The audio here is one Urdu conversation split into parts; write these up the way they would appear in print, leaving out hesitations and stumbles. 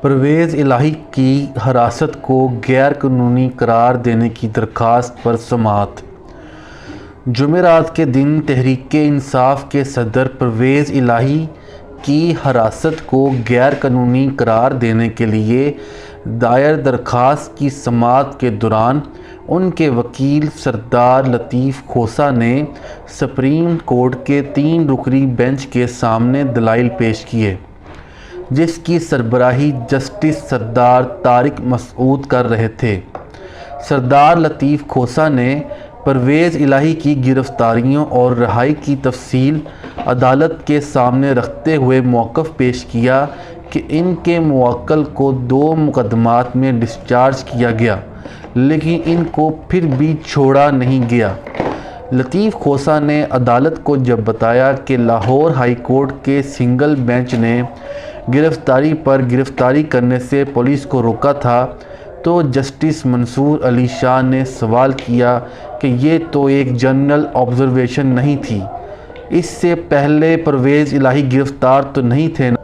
پرویز الہی کی حراست کو غیر قانونی قرار دینے کی درخواست پر سماعت۔ جمعرات کے دن تحریک انصاف کے صدر پرویز الہی کی حراست کو غیر قانونی قرار دینے کے لیے دائر درخواست کی سماعت کے دوران ان کے وکیل سردار لطیف کھوسہ نے سپریم کورٹ کے 3 رکنی بینچ کے سامنے دلائل پیش کیے، جس کی سربراہی جسٹس سردار طارق مسعود کر رہے تھے۔ سردار لطیف کھوسہ نے پرویز الہی کی گرفتاریوں اور رہائی کی تفصیل عدالت کے سامنے رکھتے ہوئے موقف پیش کیا کہ ان کے موکل کو 2 مقدمات میں ڈسچارج کیا گیا، لیکن ان کو پھر بھی چھوڑا نہیں گیا۔ لطیف کھوسہ نے عدالت کو جب بتایا کہ لاہور ہائی کورٹ کے سنگل بینچ نے گرفتاری پر گرفتاری کرنے سے پولیس کو روکا تھا، تو جسٹس منصور علی شاہ نے سوال کیا کہ یہ تو ایک جنرل آبزرویشن نہیں تھی، اس سے پہلے پرویز الہی گرفتار تو نہیں تھے نا؟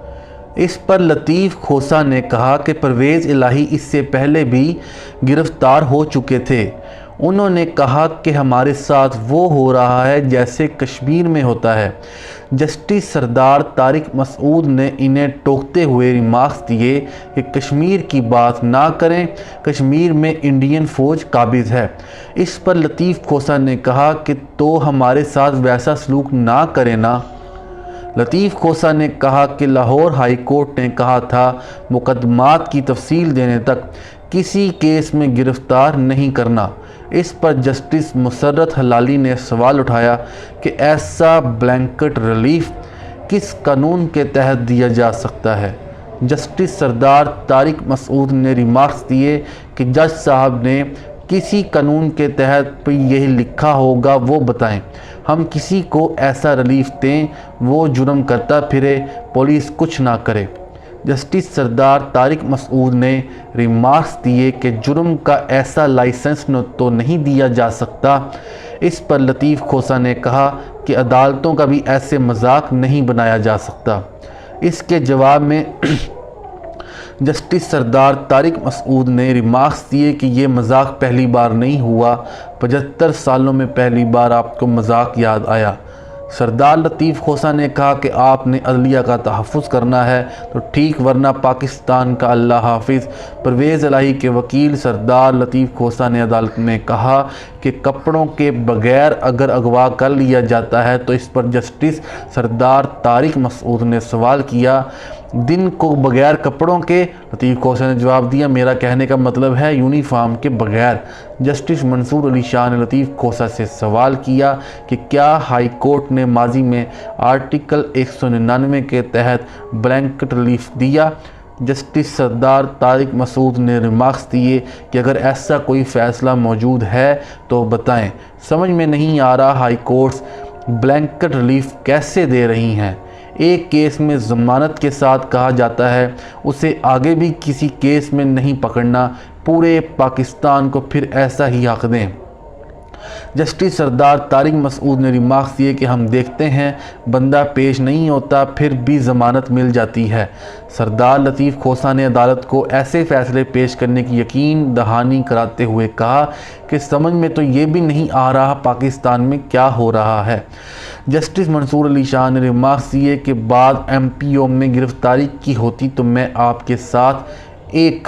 اس پر لطیف کھوسہ نے کہا کہ پرویز الہی اس سے پہلے بھی گرفتار ہو چکے تھے۔ انہوں نے کہا کہ ہمارے ساتھ وہ ہو رہا ہے جیسے کشمیر میں ہوتا ہے۔ جسٹس سردار طارق مسعود نے انہیں ٹوکتے ہوئے ریمارکس دیے کہ کشمیر کی بات نہ کریں، کشمیر میں انڈین فوج قابض ہے۔ اس پر لطیف کھوسہ نے کہا کہ تو ہمارے ساتھ ویسا سلوک نہ کریں نا۔ لطیف کھوسہ نے کہا کہ لاہور ہائی کورٹ نے کہا تھا مقدمات کی تفصیل دینے تک کسی کیس میں گرفتار نہیں کرنا۔ اس پر جسٹس مسرت ہلالی نے سوال اٹھایا کہ ایسا بلینکٹ ریلیف کس قانون کے تحت دیا جا سکتا ہے؟ جسٹس سردار طارق مسعود نے ریمارکس دیے کہ جج صاحب نے کسی قانون کے تحت یہی لکھا ہوگا وہ بتائیں، ہم کسی کو ایسا ریلیف دیں وہ جرم کرتا پھرے، پولیس کچھ نہ کرے۔ جسٹس سردار طارق مسعود نے ریمارکس دیے کہ جرم کا ایسا لائسنس تو نہیں دیا جا سکتا۔ اس پر لطیف کھوسہ نے کہا کہ عدالتوں کا بھی ایسے مذاق نہیں بنایا جا سکتا۔ اس کے جواب میں جسٹس سردار طارق مسعود نے ریمارکس دیے کہ یہ مذاق پہلی بار نہیں ہوا، 75 سالوں میں پہلی بار آپ کو مذاق یاد آیا۔ سردار لطیف کھوسہ نے کہا کہ آپ نے عدلیہ کا تحفظ کرنا ہے تو ٹھیک، ورنہ پاکستان کا اللہ حافظ۔ پرویز الہی کے وکیل سردار لطیف کھوسہ نے عدالت میں کہا کہ کپڑوں کے بغیر اگر اغوا کر لیا جاتا ہے تو اس پر جسٹس سردار طارق مسعود نے سوال کیا، دن کو بغیر کپڑوں کے؟ لطیف کھوسہ نے جواب دیا، میرا کہنے کا مطلب ہے یونیفارم کے بغیر۔ جسٹس منصور علی شاہ نے لطیف کھوسہ سے سوال کیا کہ کیا ہائی کورٹ نے ماضی میں آرٹیکل 199 کے تحت بلینکٹ ریلیف دیا؟ جسٹس سردار طارق مسعود نے ریمارکس دیے کہ اگر ایسا کوئی فیصلہ موجود ہے تو بتائیں، سمجھ میں نہیں آ رہا ہائی کورٹس بلینکٹ ریلیف کیسے دے رہی ہیں؟ ایک کیس میں ضمانت کے ساتھ کہا جاتا ہے اسے آگے بھی کسی کیس میں نہیں پکڑنا، پورے پاکستان کو پھر ایسا ہی حق دیں۔ جسٹس سردار طارق مسعود نے ریمارکس دیے کہ ہم دیکھتے ہیں بندہ پیش نہیں ہوتا پھر بھی ضمانت مل جاتی ہے۔ سردار لطیف کھوسہ نے عدالت کو ایسے فیصلے پیش کرنے کی یقین دہانی کراتے ہوئے کہا کہ سمجھ میں تو یہ بھی نہیں آ رہا پاکستان میں کیا ہو رہا ہے۔ جسٹس منصور علی شاہ نے ریمارکس دیے کہ بعد ایم پی او میں گرفتاری کی ہوتی تو میں آپ کے ساتھ ایک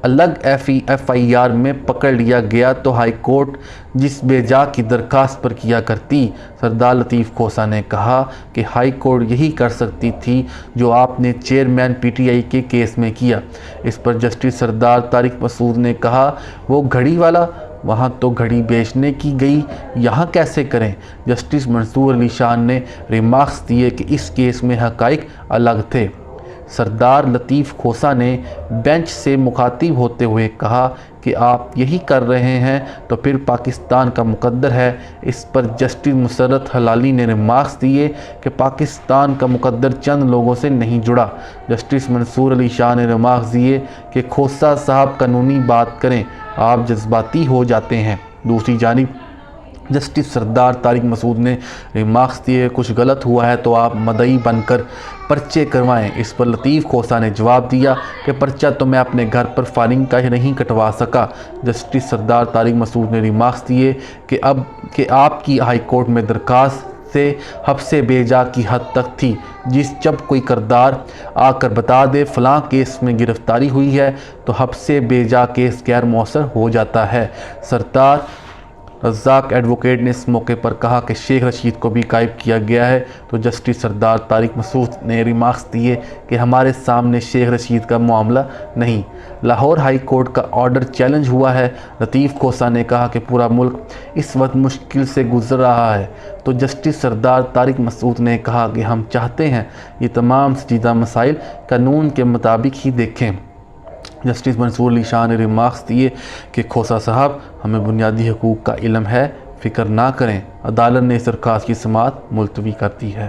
الگ ایف آئی آر میں پکڑ لیا گیا تو ہائی کورٹ جس بے جا کی درخواست پر کیا کرتی۔ سردار لطیف کھوسہ نے کہا کہ ہائی کورٹ یہی کر سکتی تھی جو آپ نے چیئرمین پی ٹی آئی کے کیس میں کیا۔ اس پر جسٹس سردار طارق مسعود نے کہا وہ گھڑی والا، وہاں تو گھڑی بیچنے کی گئی، یہاں کیسے کریں؟ جسٹس منصور علی شاہ نے ریمارکس دیے کہ اس کیس میں حقائق الگ تھے۔ سردار لطیف کھوسہ نے بینچ سے مخاطب ہوتے ہوئے کہا کہ آپ یہی کر رہے ہیں تو پھر پاکستان کا مقدر ہے۔ اس پر جسٹس مسرت ہلالی نے ریمارکس دیے کہ پاکستان کا مقدر چند لوگوں سے نہیں جڑا۔ جسٹس منصور علی شاہ نے ریمارکس دیے کہ کھوسہ صاحب قانونی بات کریں، آپ جذباتی ہو جاتے ہیں۔ دوسری جانب جسٹس سردار طارق مسعود نے ریمارکس دیے، کچھ غلط ہوا ہے تو آپ مدعی بن کر پرچے کروائیں۔ اس پر لطیف کھوسہ نے جواب دیا کہ پرچہ تو میں اپنے گھر پر فائلنگ کا ہی نہیں کٹوا سکا۔ جسٹس سردار طارق مسعود نے ریمارکس دیے کہ آپ کی ہائی کورٹ میں درخواست سے حبس بے جا کی حد تک تھی، جب کوئی کردار آ کر بتا دے فلاں کیس میں گرفتاری ہوئی ہے تو حبس بے جا کیس غیر مؤثر ہو جاتا ہے۔ سردار رزاق ایڈوکیٹ نے اس موقع پر کہا کہ شیخ رشید کو بھی غائب کیا گیا ہے تو جسٹس سردار طارق مسعود نے ریمارکس دیے کہ ہمارے سامنے شیخ رشید کا معاملہ نہیں، لاہور ہائی کورٹ کا آرڈر چیلنج ہوا ہے۔ لطیف کھوسہ نے کہا کہ پورا ملک اس وقت مشکل سے گزر رہا ہے تو جسٹس سردار طارق مسعود نے کہا کہ ہم چاہتے ہیں یہ تمام سنجیدہ مسائل قانون کے مطابق ہی دیکھیں۔ جسٹس منصور علی شاہ نے ریمارکس دیے کہ کھوسہ صاحب، ہمیں بنیادی حقوق کا علم ہے، فکر نہ کریں۔ عدالت نے اس درخواست کی سماعت ملتوی کر دی ہے۔